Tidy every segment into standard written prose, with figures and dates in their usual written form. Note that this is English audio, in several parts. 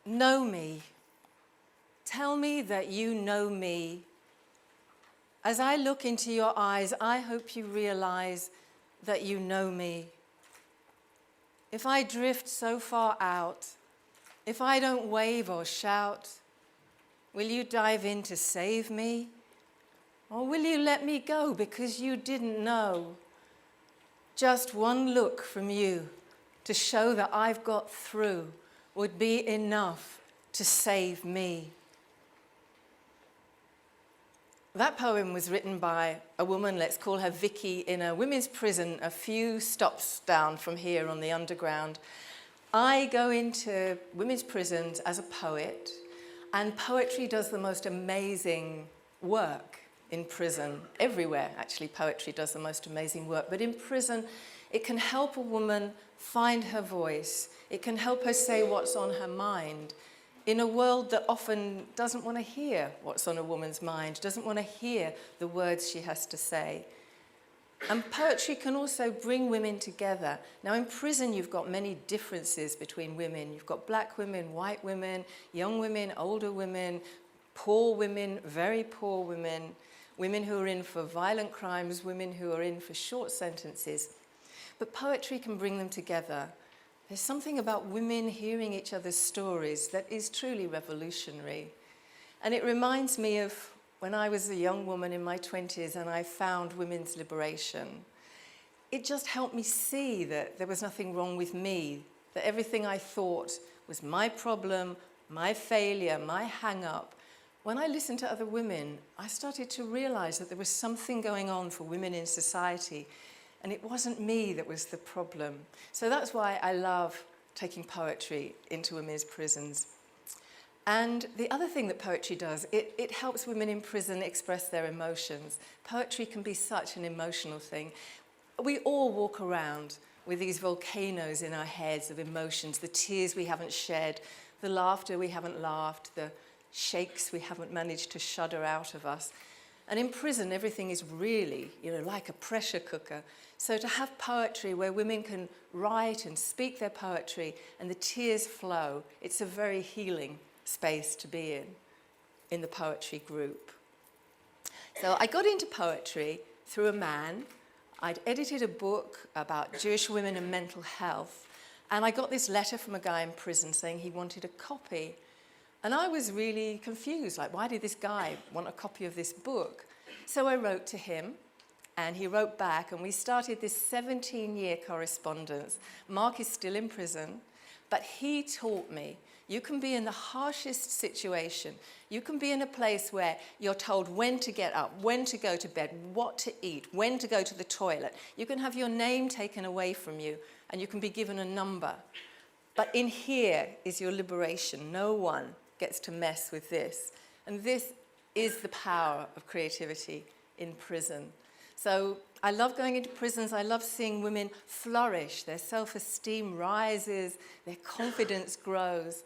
Know me. Tell me that you know me. As I look into your eyes, I hope you realize that you know me. If I drift so far out, if I don't wave or shout, will you dive in to save me? Or will you let me go because you didn't know? Just one look from you to show that I've got through would be enough to save me. That poem was written by a woman, let's call her Vicky, in a women's prison a few stops down from here on the underground. I go into women's prisons as a poet, and poetry does the most amazing work in prison. Everywhere, actually, poetry does the most amazing work. But in prison, it can help a woman find her voice. It can help her say what's on her mind in a world that often doesn't want to hear what's on a woman's mind, doesn't want to hear the words she has to say. And poetry can also bring women together. Now, in prison, you've got many differences between women. You've got black women, white women, young women, older women, poor women, very poor women, women who are in for violent crimes, women who are in for short sentences. But poetry can bring them together. There's something about women hearing each other's stories that is truly revolutionary. And it reminds me of when I was a young woman in my 20s and I found women's liberation. It just helped me see that there was nothing wrong with me, that everything I thought was my problem, my failure, my hang-up. When I listened to other women, I started to realize that there was something going on for women in society, and it wasn't me that was the problem. So that's why I love taking poetry into women's prisons. And the other thing that poetry does, it helps women in prison express their emotions. Poetry can be such an emotional thing. We all walk around with these volcanoes in our heads of emotions, the tears we haven't shed, the laughter we haven't laughed, the shakes we haven't managed to shudder out of us. And in prison, everything is really, like a pressure cooker. So to have poetry where women can write and speak their poetry and the tears flow, it's a very healing space to be in the poetry group. So I got into poetry through a man. I'd edited a book about Jewish women and mental health, and I got this letter from a guy in prison saying he wanted a copy. And I was really confused, like, why did this guy want a copy of this book? So I wrote to him, and he wrote back, and we started this 17-year correspondence. Mark is still in prison, but he taught me, you can be in the harshest situation. You can be in a place where you're told when to get up, when to go to bed, what to eat, when to go to the toilet. You can have your name taken away from you, and you can be given a number. But in here is your liberation. No one gets to mess with this. And this is the power of creativity in prison. So I love going into prisons. I love seeing women flourish. Their self-esteem rises, their confidence grows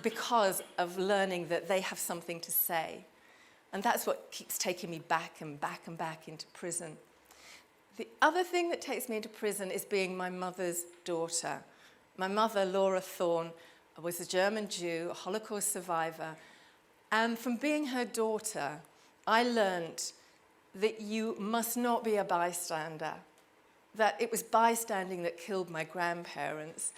because of learning that they have something to say. And that's what keeps taking me back and back and back into prison. The other thing that takes me into prison is being my mother's daughter. My mother, Leah Thorn, was a German Jew, a Holocaust survivor. And from being her daughter, I learned that you must not be a bystander, that it was bystanding that killed my grandparents.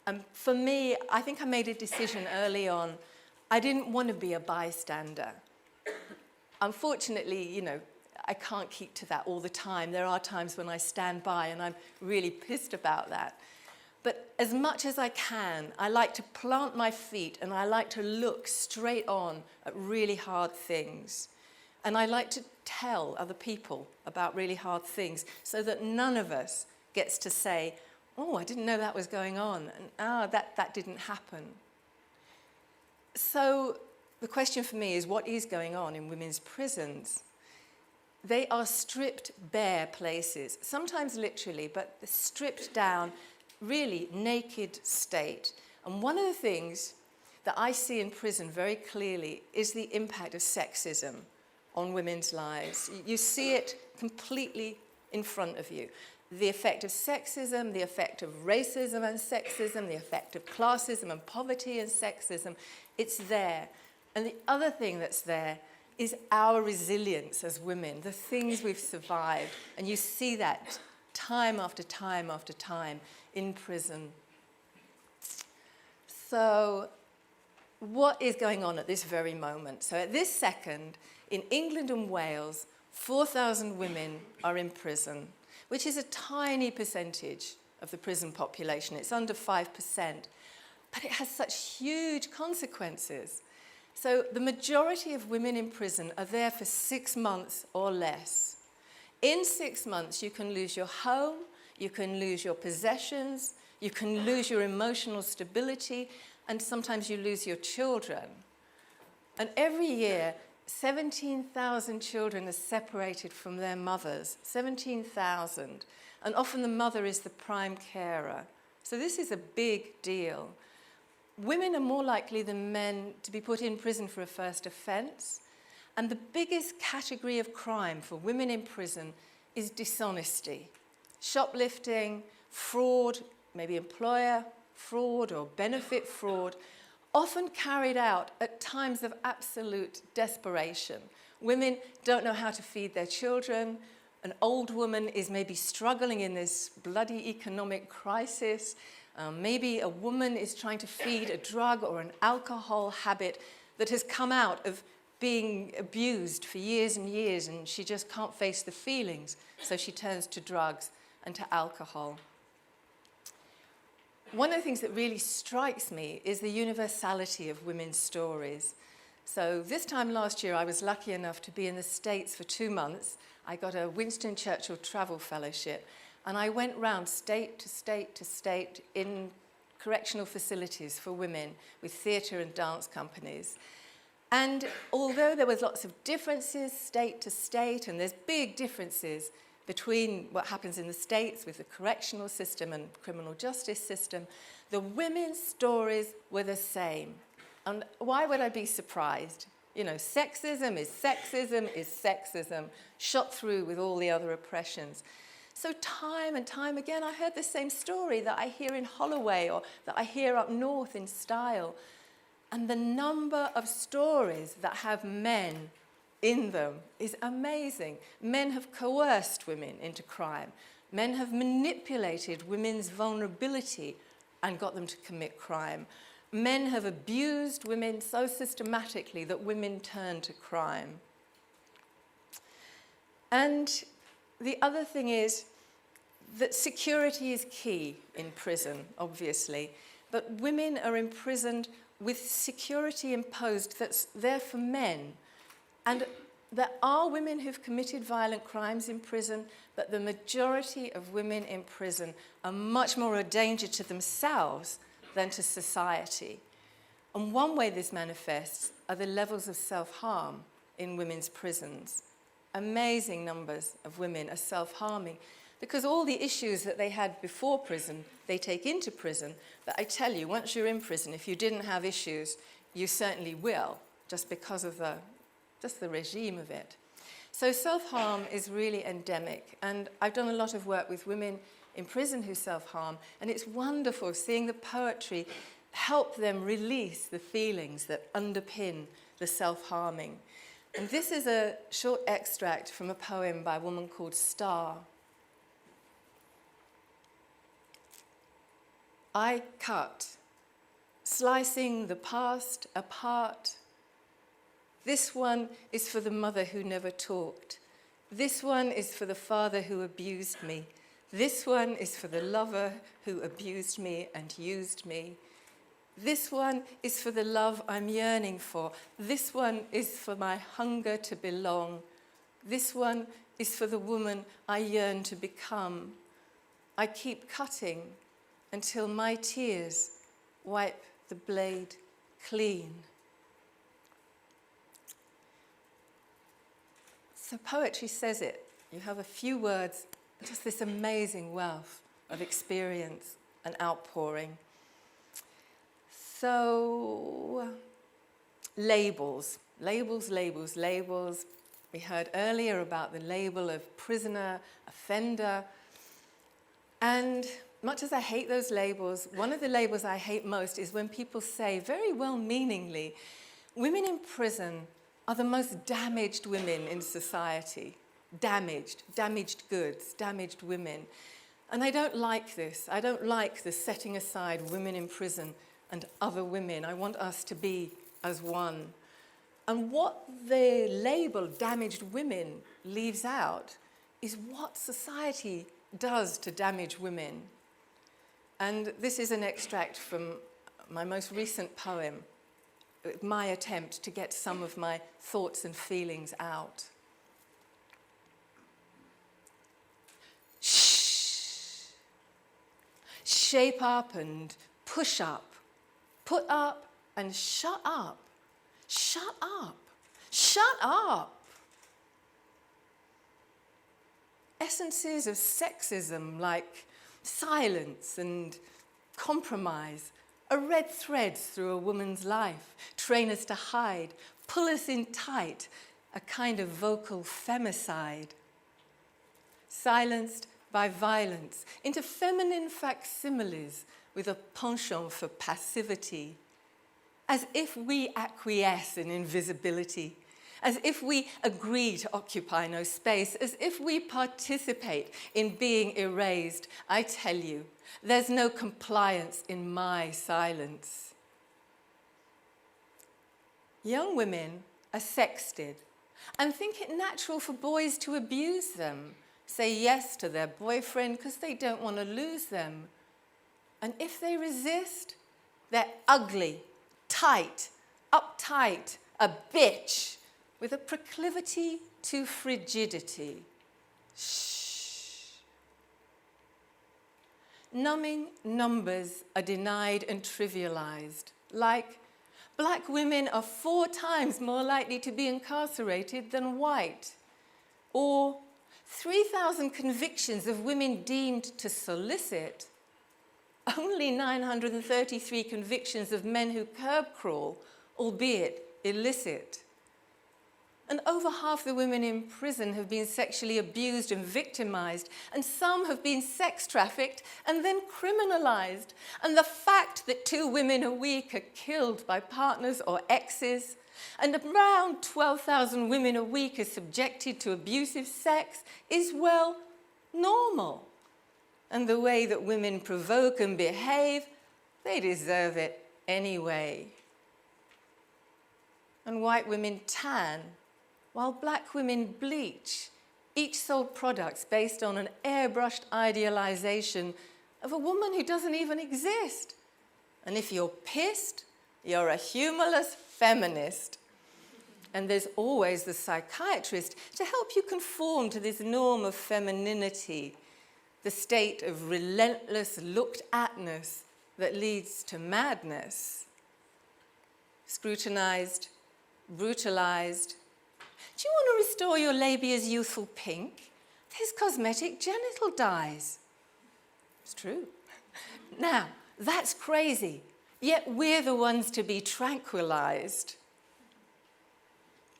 And for me, I think I made a decision early on. I didn't want to be a bystander. Unfortunately, I can't keep to that all the time. There are times when I stand by and I'm really pissed about that. But as much as I can, I like to plant my feet and I like to look straight on at really hard things. And I like to tell other people about really hard things so that none of us gets to say, oh, I didn't know that was going on, and that didn't happen. So the question for me is, what is going on in women's prisons? They are stripped bare places, sometimes literally, but stripped down, really naked state. And one of the things that I see in prison very clearly is the impact of sexism on women's lives. You see it completely in front of you. the effect of sexism, the effect of racism and sexism, the effect of classism and poverty and sexism. It's there. And the other thing that's there is our resilience as women, the things we've survived. And you see that time after time after time in prison. So what is going on at this very moment? So at this second, in England and Wales, 4,000 women are in prison, which is a tiny percentage of the prison population. It's under 5%, but it has such huge consequences. So the majority of women in prison are there for 6 months or less. In 6 months, you can lose your home, you can lose your possessions, you can lose your emotional stability, and sometimes you lose your children. And every year, 17,000 children are separated from their mothers, 17,000. And often the mother is the prime carer. So this is a big deal. Women are more likely than men to be put in prison for a first offence. And the biggest category of crime for women in prison is dishonesty. Shoplifting, fraud, maybe employer fraud or benefit fraud, often carried out at times of absolute desperation. Women don't know how to feed their children. An old woman is maybe struggling in this bloody economic crisis. Maybe a woman is trying to feed a drug or an alcohol habit that has come out of being abused for years and years, and she just can't face the feelings, so she turns to drugs and to alcohol. One of the things that really strikes me is the universality of women's stories. So this time last year, I was lucky enough to be in the States for 2 months. I got a Winston Churchill Travel Fellowship, and I went round state to state to state in correctional facilities for women with theatre and dance companies. And although there was lots of differences state to state, and there's big differences between what happens in the States with the correctional system and criminal justice system, the women's stories were the same. And why would I be surprised? You know, sexism is sexism is sexism, shot through with all the other oppressions. So time and time again, I heard the same story that I hear in Holloway or that I hear up north in Style. And the number of stories that have men in them is amazing. Men have coerced women into crime. Men have manipulated women's vulnerability and got them to commit crime. Men have abused women so systematically that women turn to crime. And the other thing is that security is key in prison, obviously, but women are imprisoned with security imposed that's there for men. And there are women who've committed violent crimes in prison, but the majority of women in prison are much more a danger to themselves than to society. And one way this manifests are the levels of self-harm in women's prisons. Amazing numbers of women are self-harming because all the issues that they had before prison, they take into prison. But I tell you, once you're in prison, if you didn't have issues, you certainly will, just because of the regime of it. So self-harm is really endemic. And I've done a lot of work with women in prison who self-harm, and it's wonderful seeing the poetry help them release the feelings that underpin the self-harming. And this is a short extract from a poem by a woman called Star. I cut, slicing the past apart. This one is for the mother who never talked. This one is for the father who abused me. This one is for the lover who abused me and used me. This one is for the love I'm yearning for. This one is for my hunger to belong. This one is for the woman I yearn to become. I keep cutting until my tears wipe the blade clean. So poetry says it. You have a few words, just this amazing wealth of experience and outpouring. So, labels. We heard earlier about the label of prisoner, offender. And much as I hate those labels, one of the labels I hate most is when people say, very well-meaningly, women in prison are the most damaged women in society. Damaged goods, damaged women. And I don't like this. I don't like the setting aside women in prison and other women. I want us to be as one. And what the label damaged women leaves out is what society does to damage women. And this is an extract from my most recent poem, my attempt to get some of my thoughts and feelings out. Shh. Shape up and push up. Put up and shut up. Shut up. Shut up. Essences of sexism like silence and compromise are red threads through a woman's life, train us to hide, pull us in tight, a kind of vocal femicide. Silenced by violence into feminine facsimiles with a penchant for passivity, as if we acquiesce in invisibility, as if we agree to occupy no space, as if we participate in being erased. I tell you, there's no compliance in my silence. Young women are sexted and think it natural for boys to abuse them, say yes to their boyfriend because they don't want to lose them. And if they resist, they're ugly, tight, uptight, a bitch, with a proclivity to frigidity. Shh. Numbing numbers are denied and trivialized, like black women are 4 times more likely to be incarcerated than white, or 3,000 convictions of women deemed to solicit, only 933 convictions of men who curb crawl, albeit illicit. And over half the women in prison have been sexually abused and victimized, and some have been sex trafficked and then criminalized. And the fact that 2 women a week are killed by partners or exes, and around 12,000 women a week are subjected to abusive sex is, well, normal. And the way that women provoke and behave, they deserve it anyway. And white women tan, while black women bleach, each sold products based on an airbrushed idealization of a woman who doesn't even exist. And if you're pissed, you're a humorless feminist. And there's always the psychiatrist to help you conform to this norm of femininity, the state of relentless looked-atness that leads to madness. Scrutinized, brutalized. Do you want to restore your labia's youthful pink? There's cosmetic genital dyes. It's true. Now, that's crazy, yet we're the ones to be tranquilized.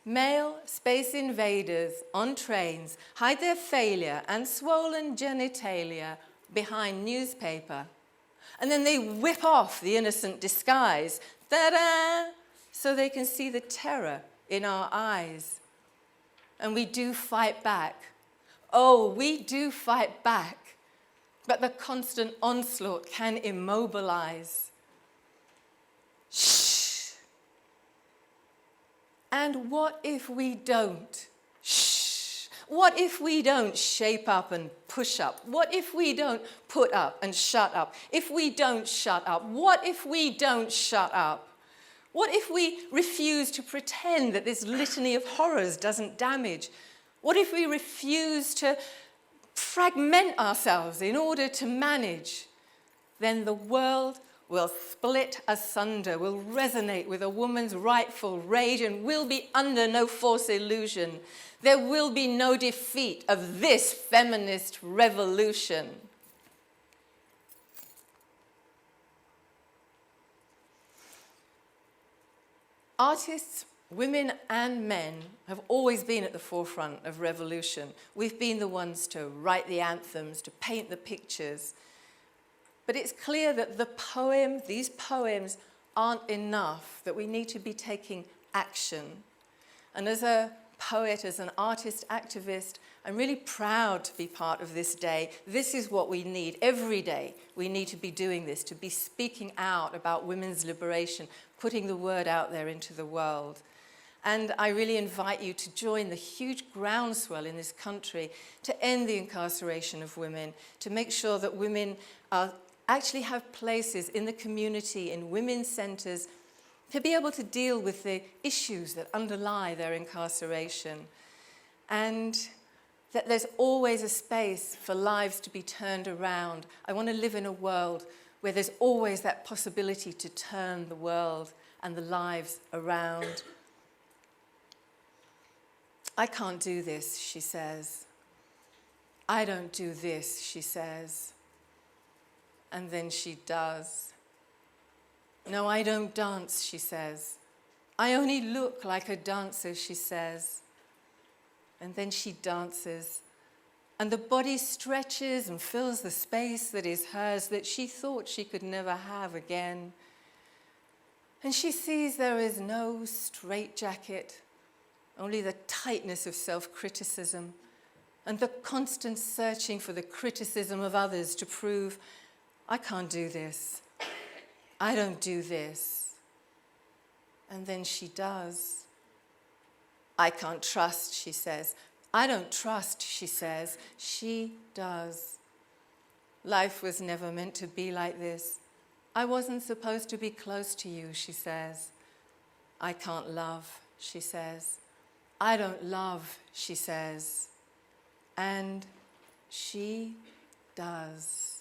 Male space invaders on trains hide their failure and swollen genitalia behind newspaper. And then they whip off the innocent disguise, ta-da, so they can see the terror in our eyes. And we do fight back. Oh, we do fight back. But the constant onslaught can immobilize. Shh. And what if we don't? Shh. What if we don't shape up and push up? What if we don't put up and shut up? If we don't shut up, what if we don't shut up? What if we refuse to pretend that this litany of horrors doesn't damage? What if we refuse to fragment ourselves in order to manage? Then the world will split asunder, will resonate with a woman's rightful rage, and will be under no false illusion. There will be no defeat of this feminist revolution. Artists Women and men have always been at the forefront of revolution. We've been the ones to write the anthems, to paint the pictures. But it's clear that these poems aren't enough, that we need to be taking action. And as a poet, as an artist, activist, I'm really proud to be part of this day. This is what we need. Every day we need to be doing this, to be speaking out about women's liberation, putting the word out there into the world. And I really invite you to join the huge groundswell in this country to end the incarceration of women, to make sure that women actually have places in the community, in women's centres, to be able to deal with the issues that underlie their incarceration. And that there's always a space for lives to be turned around. I want to live in a world where there's always that possibility to turn the world and the lives around. I can't do this, she says. I don't do this, she says. And then she does. No, I don't dance, she says. I only look like a dancer, she says. And then she dances. And the body stretches and fills the space that is hers, that she thought she could never have again. And she sees there is no straitjacket, only the tightness of self-criticism and the constant searching for the criticism of others to prove, I can't do this. I don't do this. And then she does. I can't trust, she says. I don't trust, she says. She does. Life was never meant to be like this. I wasn't supposed to be close to you, she says. I can't love, she says. I don't love, she says. And she does.